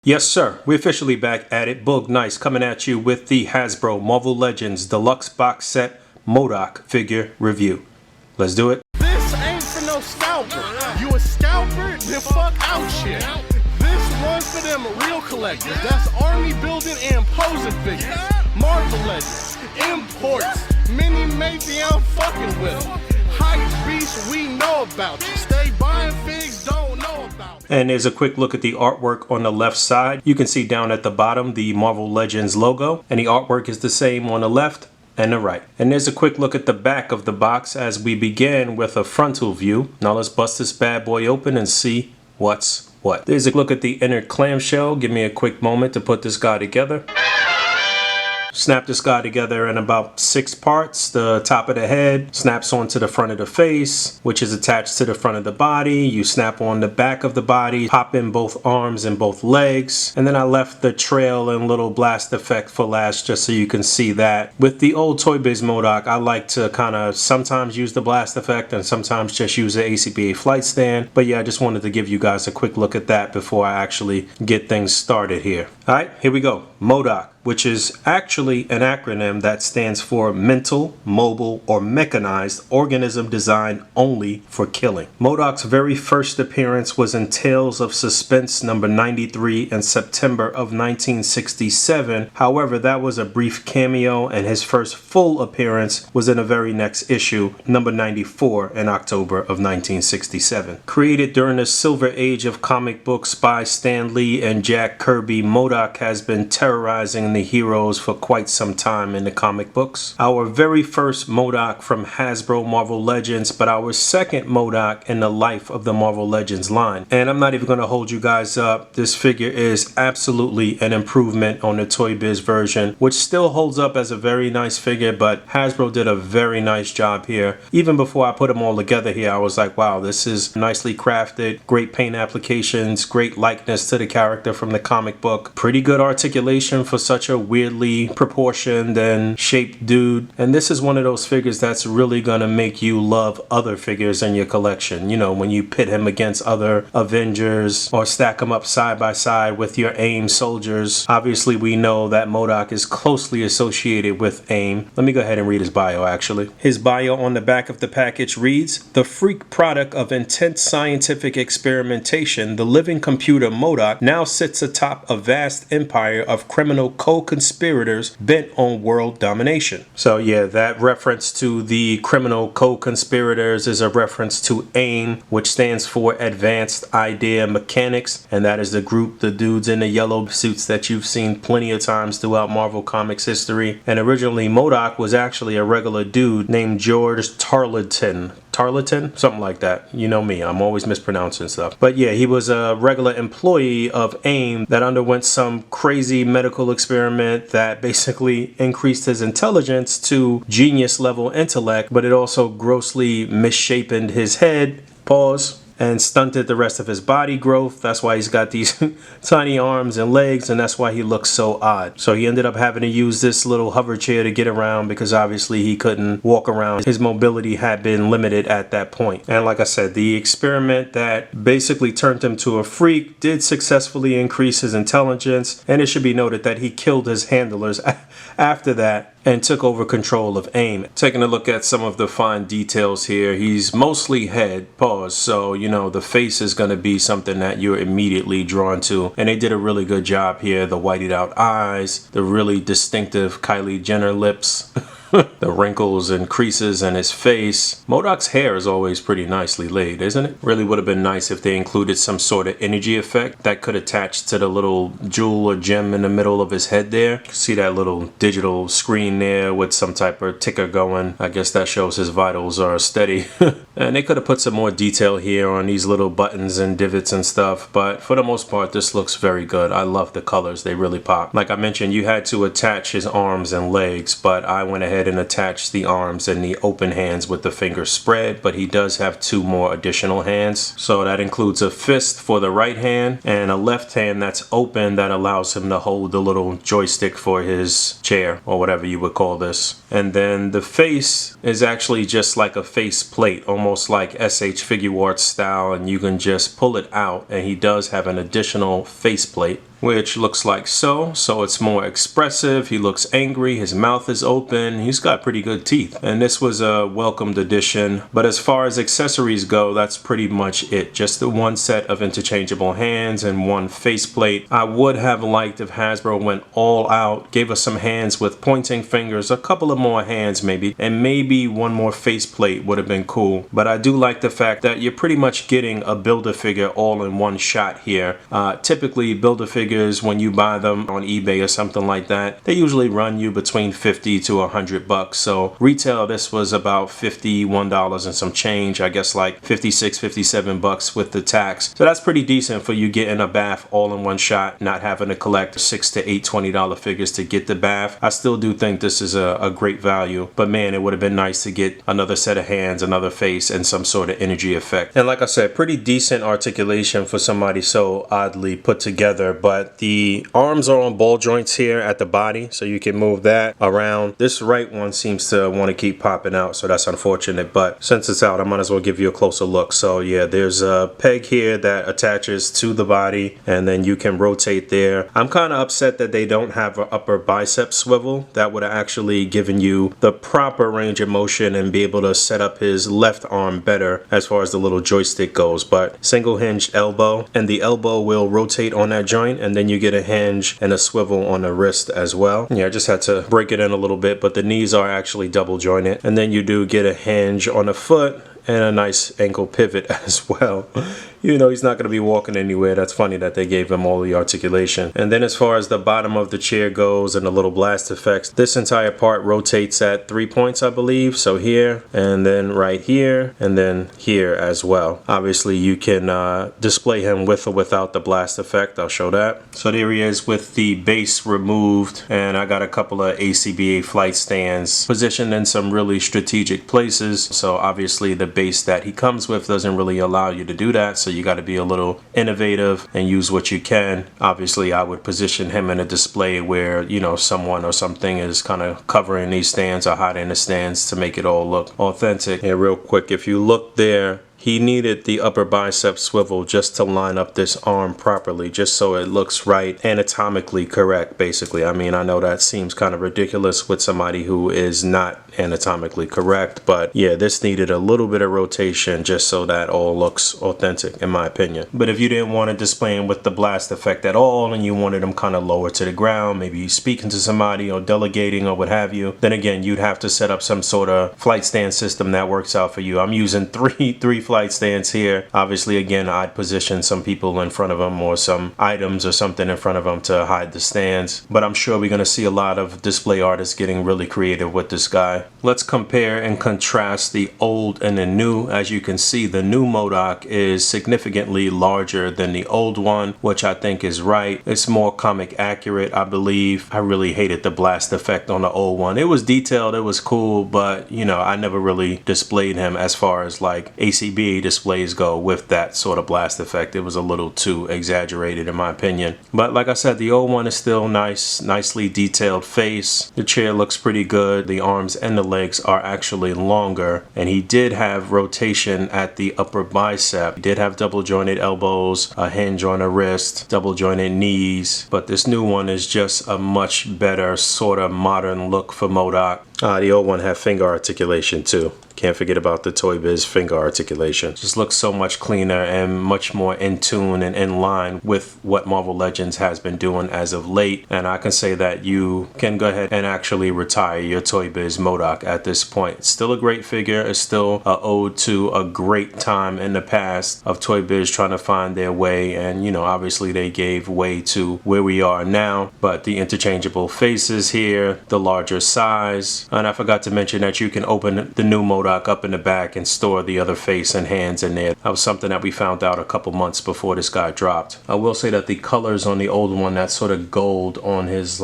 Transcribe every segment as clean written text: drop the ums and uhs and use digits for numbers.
Yes, sir. We're officially back at it. Boog Nice coming at you with the Hasbro Marvel Legends Deluxe Box Set M.O.D.O.K figure review. Let's do it. This ain't for no scalper. You a scalper? Then fuck out shit. This one's for them real collectors. That's army building and posing figures. Marvel Legends, imports, mini matey, I'm fucking with them. Hype beast, we know about you. Stay buying figs, don't know about it. And there's a quick look at the artwork on the left side. You can see down at the bottom the Marvel Legends logo, and the artwork is the same on the left and the right. And there's a quick look at the back of the box as we begin with a frontal view. Now let's bust this bad boy open and see what's what. There's a look at the inner clamshell. Give me a quick moment to put this guy together. Snap this guy together in about 6 parts. The top of the head snaps onto the front of the face, which is attached to the front of the body. You snap on the back of the body, pop in both arms and both legs. And then I left the trail and little blast effect for last just so you can see that. With the old Toyz M.O.D.O.K, I like to kind of sometimes use the blast effect and sometimes just use the ACBA flight stand. But yeah, I just wanted to give you guys a quick look at that before I actually get things started here. All right, here we go. M.O.D.O.K, which is actually an acronym that stands for Mental, Mobile, or Mechanized Organism Designed Only for Killing. M.O.D.O.K's very first appearance was in Tales of Suspense number 93 in September of 1967. However, that was a brief cameo, and his first full appearance was in the very next issue, number 94, in October of 1967. Created during the Silver Age of comic books by Stan Lee and Jack Kirby, M.O.D.O.K has been terrorizing the heroes for quite some time in the comic books. Our very first M.O.D.O.K from Hasbro Marvel Legends, but our second M.O.D.O.K in the life of the Marvel Legends line. And I'm not even going to hold you guys up. This figure is absolutely an improvement on the Toy Biz version, which still holds up as a very nice figure, but Hasbro did a very nice job here. Even before I put them all together here, I was like, wow, this is nicely crafted, great paint applications, great likeness to the character from the comic book, pretty good articulation for such a weirdly proportioned and shaped dude. And this is one of those figures that's really gonna make you love other figures in your collection. You know, when you pit him against other Avengers or stack him up side by side with your AIM soldiers. Obviously, we know that M.O.D.O.K is closely associated with AIM. Let me go ahead and read his bio, actually. His bio on the back of the package reads, "The freak product of intense scientific experimentation, the living computer M.O.D.O.K now sits atop a vast empire of criminal co-conspirators bent on world domination." So yeah, that reference to the criminal co-conspirators is a reference to AIM, which stands for Advanced Idea Mechanics, and that is the group, the dudes in the yellow suits that you've seen plenty of times throughout Marvel Comics history. And originally M.O.D.O.K was actually a regular dude named George Tarleton, something like that. You know me, I'm always mispronouncing stuff. But yeah, he was a regular employee of AIM that underwent some crazy medical experiment that basically increased his intelligence to genius level intellect, but it also grossly misshapened his head, and stunted the rest of his body growth. That's why he's got these tiny arms and legs, and that's why he looks so odd. So he ended up having to use this little hover chair to get around because obviously he couldn't walk around. His mobility had been limited at that point. And like I said, the experiment that basically turned him to a freak did successfully increase his intelligence, and it should be noted that he killed his handlers after that and took over control of AIM. Taking a look at some of the fine details here, he's mostly head, so you know the face is going to be something that you're immediately drawn to, and they did a really good job here. The whited out eyes, the really distinctive Kylie Jenner lips, the wrinkles and creases in his face. M.O.D.O.K's hair is always pretty nicely laid, isn't it? Really would have been nice if they included some sort of energy effect that could attach to the little jewel or gem in the middle of his head there. See that little digital screen there with some type of ticker going. I guess that shows his vitals are steady. And they could have put some more detail here on these little buttons and divots and stuff, but for the most part this looks very good. I love the colors, they really pop. Like I mentioned, you had to attach his arms and legs, but I went ahead and attached the arms and the open hands with the fingers spread, but he does have 2 more additional hands. So that includes a fist for the right hand and a left hand that's open that allows him to hold the little joystick for his chair or whatever you would call this. And then the face is actually just like a face plate, almost like SH Figuarts style, and you can just pull it out, and he does have an additional face plate. which looks like so. So it's more expressive. He looks angry. His mouth is open. He's got pretty good teeth. And this was a welcomed addition. But as far as accessories go, that's pretty much it. Just the one set of interchangeable hands and one faceplate. I would have liked if Hasbro went all out, gave us some hands with pointing fingers, a couple of more hands maybe, and maybe one more faceplate would have been cool. But I do like the fact that you're pretty much getting a Build-A-Figure all in one shot here. Typically Build-A-Figures, when you buy them on eBay or something like that, they usually run you between 50 to 100 bucks. So retail, this was about $51 and some change, I guess like 56, 57 bucks with the tax. So that's pretty decent for you getting a bath all in one shot, not having to collect $6 to $8, $20 figures to get the bath. I still do think this is a great value, but man, it would have been nice to get another set of hands, another face, and some sort of energy effect. And like I said, pretty decent articulation for somebody so oddly put together, but the arms are on ball joints here at the body, so you can move that around. This right one seems to want to keep popping out, so that's unfortunate, but since it's out, I might as well give you a closer look. So yeah, there's a peg here that attaches to the body, and then you can rotate there. I'm kind of upset that they don't have an upper bicep swivel. That would have actually given you the proper range of motion and be able to set up his left arm better as far as the little joystick goes. But single hinged elbow, and the elbow will rotate on that joint, and then you get a hinge and a swivel on the wrist as well. Yeah, I just had to break it in a little bit, but the knees are actually double jointed, and then you do get a hinge on the foot and a nice ankle pivot as well. You know, he's not going to be walking anywhere. That's funny that they gave him all the articulation. And then as far as the bottom of the chair goes and the little blast effects, this entire part rotates at 3 points, I believe. So here, and then right here, and then here as well. Obviously, you can display him with or without the blast effect. I'll show that. So there he is with the base removed. And I got a couple of ACBA flight stands positioned in some really strategic places. So obviously the base that he comes with doesn't really allow you to do that. So you got to be a little innovative and use what you can. Obviously, I would position him in a display where, you know, someone or something is kind of covering these stands or hiding the stands to make it all look authentic. And real quick, if you look there, he needed the upper bicep swivel just to line up this arm properly, just so it looks right, anatomically correct, basically. I mean, I know that seems kind of ridiculous with somebody who is not anatomically correct, but yeah, this needed a little bit of rotation just so that all looks authentic, in my opinion. But if you didn't want to display him with the blast effect at all, and you wanted him kind of lower to the ground, maybe speaking to somebody or delegating or what have you, then again, you'd have to set up some sort of flight stand system that works out for you. I'm using three flight stands here. Obviously, again, I'd position some people in front of them or some items or something in front of them to hide the stands. But I'm sure we're going to see a lot of display artists getting really creative with this guy. Let's compare and contrast the old and the new. As you can see, the new M.O.D.O.K is significantly larger than the old one, which I think is right. It's more comic accurate, I believe. I really hated the blast effect on the old one. It was detailed, it was cool, but you know, I never really displayed him as far as like ACBA displays go with that sort of blast effect. It was a little too exaggerated in my opinion. But like I said, the old one is still nice, nicely detailed face. The chair looks pretty good. The arms and the legs are actually longer, and he did have rotation at the upper bicep. He did have double jointed elbows, a hinge on a wrist, double jointed knees, but this new one is just a much better sort of modern look for M.O.D.O.K. The old one had finger articulation too. Can't forget about the Toyz finger articulation. Just looks so much cleaner and much more in tune and in line with what Marvel Legends has been doing as of late. And I can say that you can go ahead and actually retire your Toyz M.O.D.O.K at this point. It's still a great figure. It's still an ode to a great time in the past of Toyz trying to find their way. And, you know, obviously they gave way to where we are now. But the interchangeable faces here, the larger size. And I forgot to mention that you can open the new M.O.D.O.K up in the back and store the other face and hands in there. That was something that we found out a couple months before this guy dropped. I will say that the colors on the old one, that sort of gold on his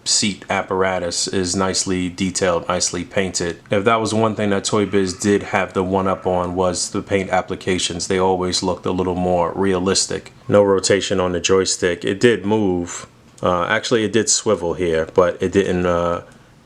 seat apparatus, is nicely detailed, nicely painted. If that was one thing that Toyz did have the one up on, was the paint applications. They always looked a little more realistic. No rotation on the joystick. It did move. Actually, it did swivel here, but it didn't.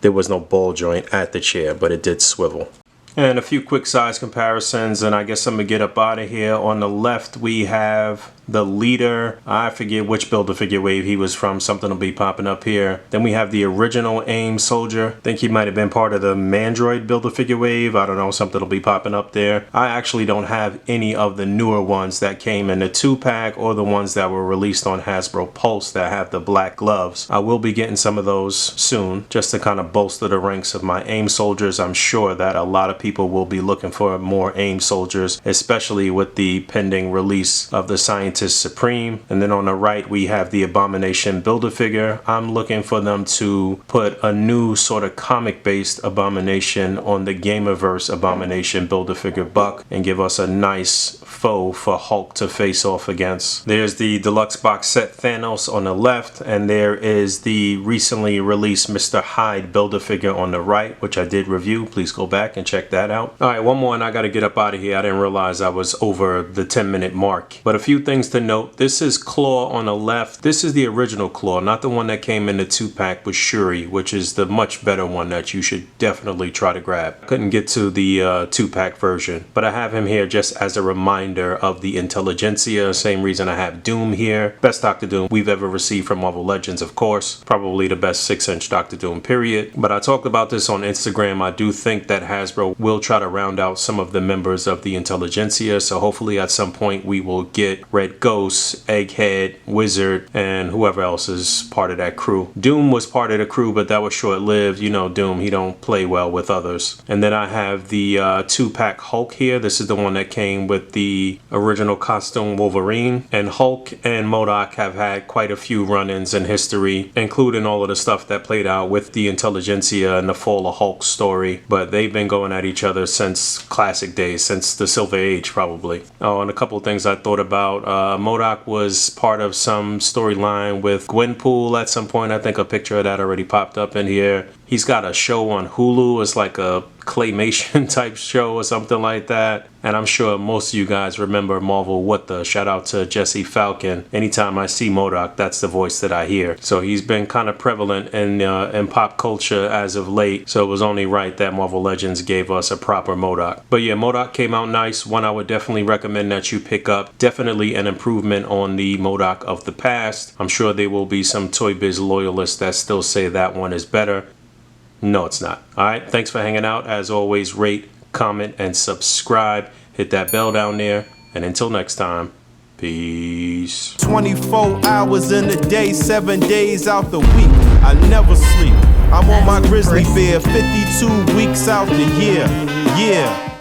There was no ball joint at the chair, but it did swivel. And a few quick size comparisons, and I guess I'm gonna get up out of here. On the left, we have the leader. I forget which Build-A-Figure wave he was from. Something will be popping up here. Then we have the original AIM soldier. I think he might have been part of the Mandroid Build-A-Figure wave. I don't know, something will be popping up there. I actually don't have any of the newer ones that came in the 2-pack or the ones that were released on Hasbro Pulse that have the black gloves. I will be getting some of those soon just to kind of bolster the ranks of my AIM soldiers. I'm sure that a lot of people will be looking for more AIM soldiers, especially with the pending release of the Scientist Supreme. And then on the right we have the Abomination Build-A-Figure. I'm looking for them to put a new sort of comic-based Abomination on the Gamerverse Abomination Build-A-Figure buck and give us a nice foe for Hulk to face off against. There's the deluxe box set Thanos on the left, and there is the recently released Mr. Hyde Build-A-Figure on the right, which I did review. Please go back and check that out. All right, one more and I got to get up out of here. I didn't realize I was over the 10-minute mark. But a few things to note. This is Claw on the left. This is the original Claw, not the one that came in the 2-pack with Shuri, which is the much better one that you should definitely try to grab. Couldn't get to the 2-pack version, but I have him here just as a reminder of the Intelligentsia. Same reason I have Doom here. Best Doctor Doom we've ever received from Marvel Legends, of course. Probably the best 6-inch Doctor Doom, period. But I talked about this on Instagram. I do think that Hasbro will try to round out some of the members of the Intelligentsia, so hopefully at some point we will get Red Ghost, Egghead, Wizard, and whoever else is part of that crew. Doom was part of the crew, but that was short-lived. You know Doom, he don't play well with others. And then I have the 2-pack Hulk here. This is the one that came with the original costume Wolverine. And Hulk and M.O.D.O.K have had quite a few run-ins in history, including all of the stuff that played out with the Intelligentsia and the Fall of Hulk story. But they've been going at each other since classic days, since the Silver Age probably. Oh, and a couple of things I thought about. M.O.D.O.K was part of some storyline with Gwenpool at some point. I think a picture of that already popped up in here. He's got a show on Hulu. It's like a claymation type show or something like that. And I'm sure most of you guys remember Marvel What The. Shout out to Jesse Falcon. Anytime I see M.O.D.O.K, that's the voice that I hear. So he's been kind of prevalent in pop culture as of late. So it was only right that Marvel Legends gave us a proper M.O.D.O.K. But yeah, M.O.D.O.K came out nice. One I would definitely recommend that you pick up. Definitely an improvement on the M.O.D.O.K of the past. I'm sure there will be some Toy Biz loyalists that still say that one is better. No, it's not. All right, thanks for hanging out. As always, rate, comment, and subscribe. Hit that bell down there. And until next time, peace. 24 hours in a day, 7 days out the week. I never sleep. I'm on my grizzly bear, 52 weeks out the year. Yeah.